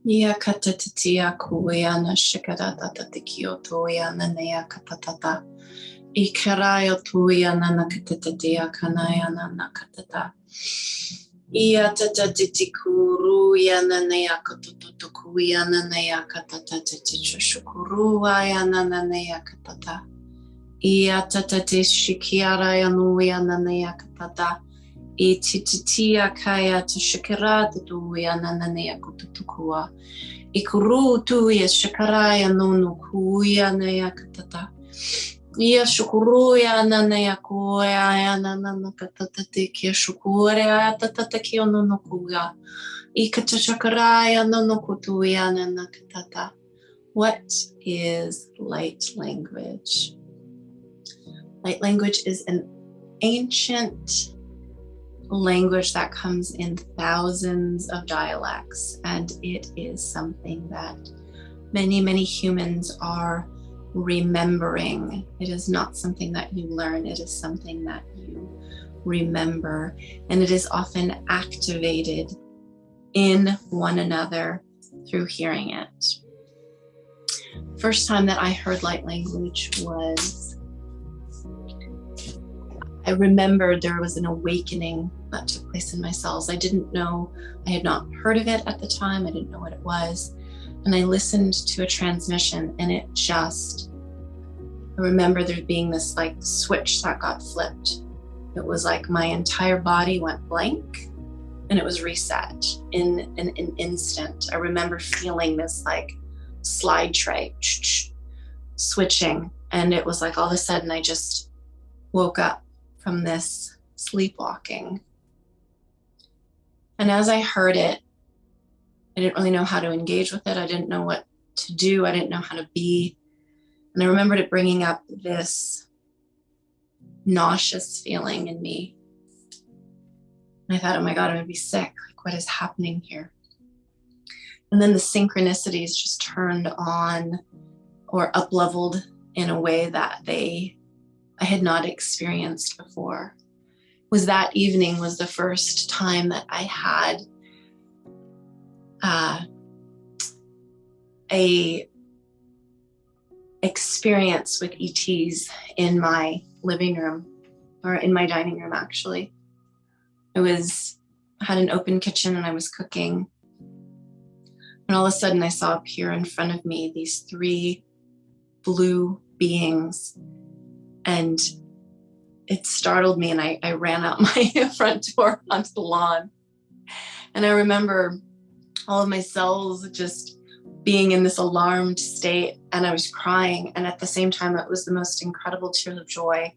Ia katatitia kuiana shikarata tatikioto iana nea katatata. Ikarayo tuiana nakatatia kanayana nakatata. Ia tatatitikuru iana nea katutuku iana nea katatatichushukuru iana nea katata. Ia tatatishkiara yanu iana nea katata. Itititia kaya tushikara tu yananea kututukua. Ikuru tu ya shikaraya nunu kuya nea katata. Ia shukuru ya nanea kuya ya nanana katata tiki shukure ya tatata kio nunu kuya. Ikatachakaraya nunu kutu ya nanakatata. What is light language? Light language is an ancient language that comes in thousands of dialects, and it is something that many humans are remembering. It is not something that you learn, it is something that you remember, and it is often activated in one another through hearing it. First time that I heard light language was, I remembered there was an awakening that took place in my cells. I didn't know, I had not heard of it at the time. I didn't know what it was. And I listened to a transmission and it just, I remember there being this like switch that got flipped. It was like my entire body went blank and it was reset in an instant. I remember feeling this like slide tray switching. And it was like all of a sudden I just woke up from this sleepwalking. And as I heard it, I didn't really know how to engage with it. I didn't know what to do. I didn't know how to be. And I remembered it bringing up this nauseous feeling in me. And I thought, oh my God, I'm gonna be sick. Like, what is happening here? And then the synchronicities just turned on or up-leveled in a way that I had not experienced before. Was that evening was the first time that I had a experience with ETs in my living room, or in my dining room actually. I had an open kitchen and I was cooking. And all of a sudden I saw appear in front of me these 3 blue beings. And it startled me and I ran out my front door onto the lawn. And I remember all of my cells just being in this alarmed state, and I was crying. And at the same time, it was the most incredible tears of joy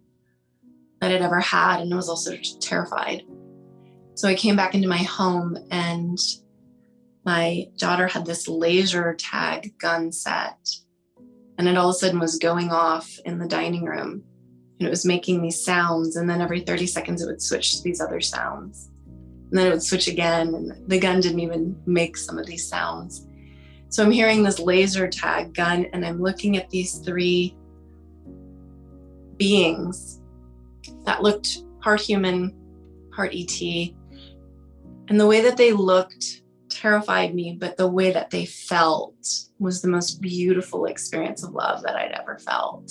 that I'd ever had. And I was also terrified. So I came back into my home and my daughter had this laser tag gun set. And it all of a sudden was going off in the dining room. And it was making these sounds, and then every 30 seconds it would switch to these other sounds. And then it would switch again, and the gun didn't even make some of these sounds. So I'm hearing this laser tag gun, and I'm looking at these 3 beings that looked part human, part ET. And the way that they looked terrified me, but the way that they felt was the most beautiful experience of love that I'd ever felt.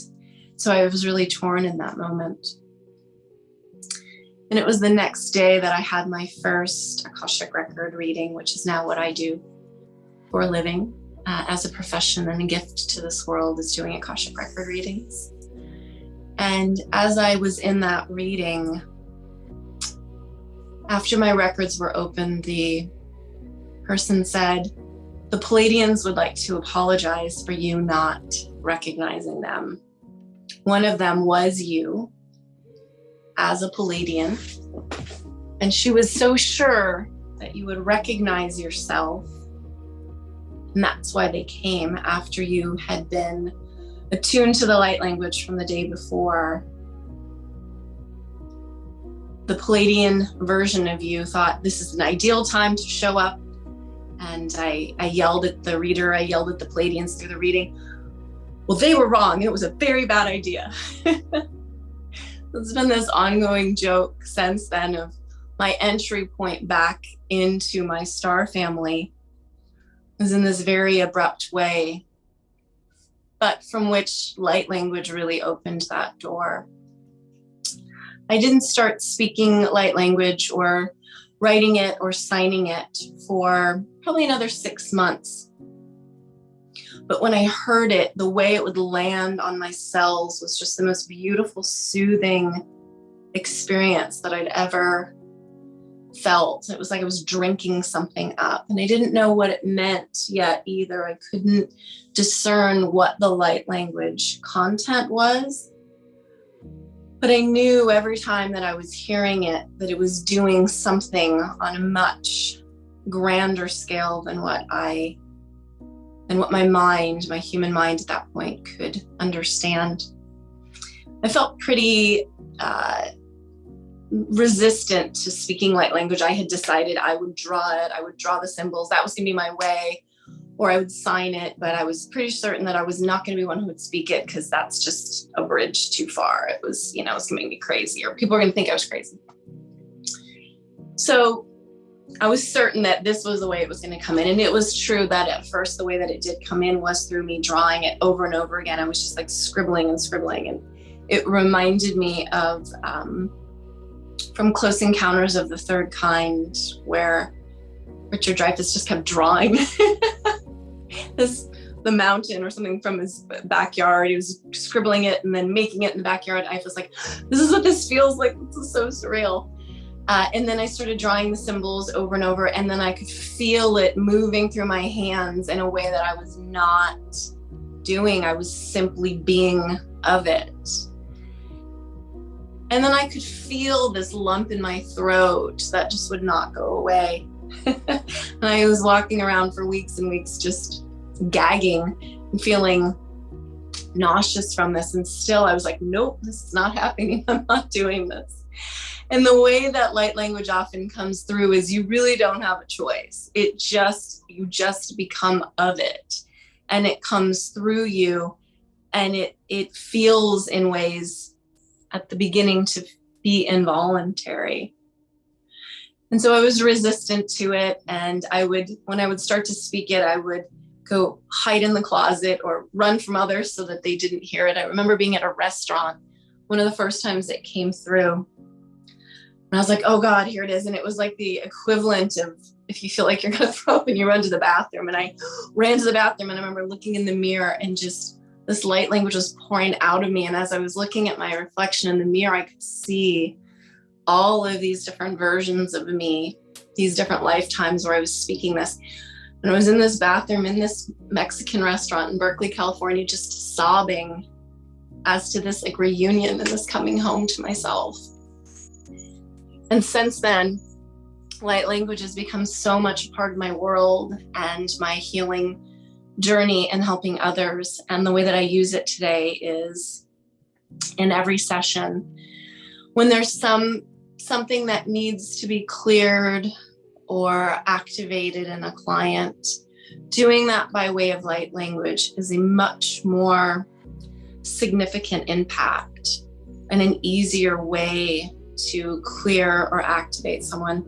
So I was really torn in that moment. And it was the next day that I had my first Akashic record reading, which is now what I do for a living as a profession, and a gift to this world is doing Akashic record readings. And as I was in that reading, after my records were opened, the person said, the Pleiadians would like to apologize for you not recognizing them. One of them was you as a Pleiadian, and she was so sure that you would recognize yourself. And that's why they came after you had been attuned to the light language from the day before. The Pleiadian version of you thought this is an ideal time to show up. And I yelled at the reader, I yelled at the Pleiadians through the reading. Well, they were wrong. It was a very bad idea. There's been this ongoing joke since then of my entry point back into my star family was in this very abrupt way, but from which light language really opened that door. I didn't start speaking light language or writing it or signing it for probably another 6 months. But when I heard it, the way it would land on my cells was just the most beautiful, soothing experience that I'd ever felt. It was like I was drinking something up, and I didn't know what it meant yet either. I couldn't discern what the light language content was. But I knew every time that I was hearing it, that it was doing something on a much grander scale than what my mind, my human mind at that point could understand. I felt pretty resistant to speaking light language. I had decided I would draw it. I would draw the symbols. That was going to be my way. Or I would sign it, but I was pretty certain that I was not going to be one who would speak it, because that's just a bridge too far. It was, it's going to make me crazy, or people are going to think I was crazy. So I was certain that this was the way it was going to come in. And it was true that at first, the way that it did come in was through me drawing it over and over again. I was just like scribbling and scribbling. And it reminded me of from Close Encounters of the Third Kind, where Richard Dreyfuss just kept drawing the mountain or something from his backyard. He was scribbling it and then making it in the backyard. I was like, this is what this feels like. This is so surreal. And then I started drawing the symbols over and over, and then I could feel it moving through my hands in a way that I was not doing. I was simply being of it. And then I could feel this lump in my throat that just would not go away. And I was walking around for weeks and weeks just gagging and feeling nauseous from this. And still I was like, nope, this is not happening. I'm not doing this. And the way that light language often comes through is you really don't have a choice. You just become of it, and it comes through you, and it feels in ways at the beginning to be involuntary. And so I was resistant to it. And when I would start to speak it, I would go hide in the closet or run from others so that they didn't hear it. I remember being at a restaurant one of the first times it came through. And I was like, oh God, here it is. And it was like the equivalent of if you feel like you're going to throw up and you run to the bathroom. And I ran to the bathroom, and I remember looking in the mirror, and just this light language was pouring out of me. And as I was looking at my reflection in the mirror, I could see all of these different versions of me, these different lifetimes where I was speaking this. And I was in this bathroom in this Mexican restaurant in Berkeley, California, just sobbing as to this like reunion and this coming home to myself. And since then, light language has become so much a part of my world and my healing journey and helping others. And the way that I use it today is in every session, when there's something that needs to be cleared or activated in a client, doing that by way of light language is a much more significant impact and an easier way to clear or activate someone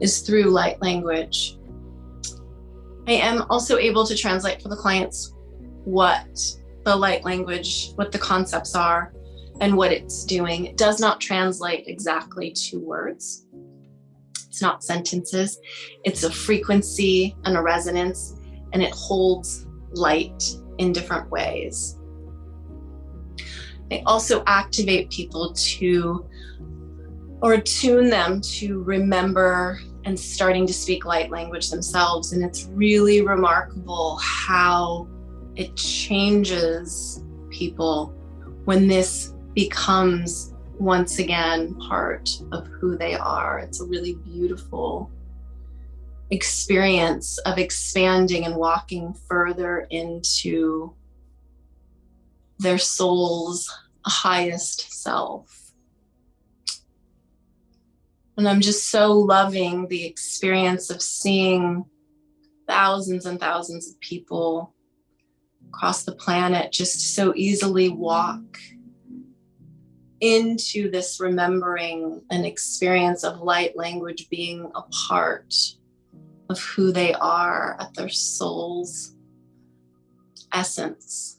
is through light language. I am also able to translate for the clients what the light language, what the concepts are, and what it's doing. It does not translate exactly to words. It's not sentences. It's a frequency and a resonance, and it holds light in different ways. I also activate people or attune them to remember and starting to speak light language themselves. And it's really remarkable how it changes people when this becomes once again part of who they are. It's a really beautiful experience of expanding and walking further into their soul's highest self. And I'm just so loving the experience of seeing thousands and thousands of people across the planet just so easily walk into this remembering and experience of light language being a part of who they are at their soul's essence.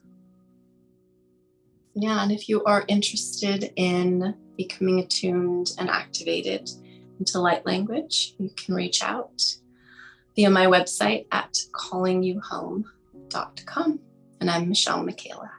Yeah, and if you are interested in becoming attuned and activated into light language, you can reach out via my website at callingyouhome.com. And I'm Michelle Michaela.